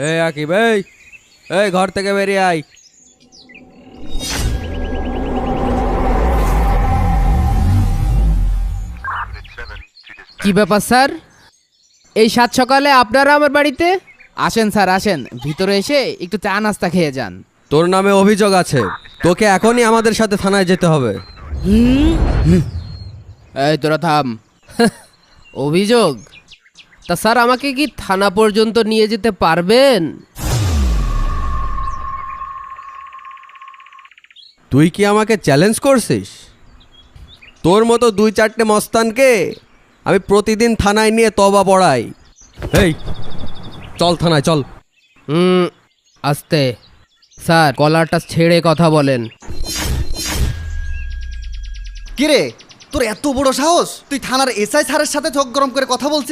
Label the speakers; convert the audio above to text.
Speaker 1: এই আকিব, এই ঘর থেকে বেরিয়ে আয়।
Speaker 2: কি ব্যাপার স্যার, এই সাত সকালে আপনারা আমার বাড়িতে? আসেন স্যার আসেন, ভিতরে এসে একটু চা নাস্তা খেয়ে যান।
Speaker 1: তোর নামে অভিযোগ আছে, তোকে এখনই আমাদের সাথে থানায় যেতে হবে।
Speaker 2: এই তোরা থাম। অভিযোগ? তা স্যার আমাকে কি থানা পর্যন্ত নিয়ে যেতে পারবেন?
Speaker 1: তুই কি আমাকে চ্যালেঞ্জ করছিস? তোর মতো 2-4টে মস্তানকে আমি প্রতিদিন থানায় নিয়ে তবা পড়াই। এই চল থানায় চল।
Speaker 2: আস্তে স্যার, কলারটা ছেড়ে কথা বলেন।
Speaker 3: কিরে, তোর এত বড় সাহস, তুই থানার এসআই স্যারের সাথে চোখ গরম করে কথা বলছিস?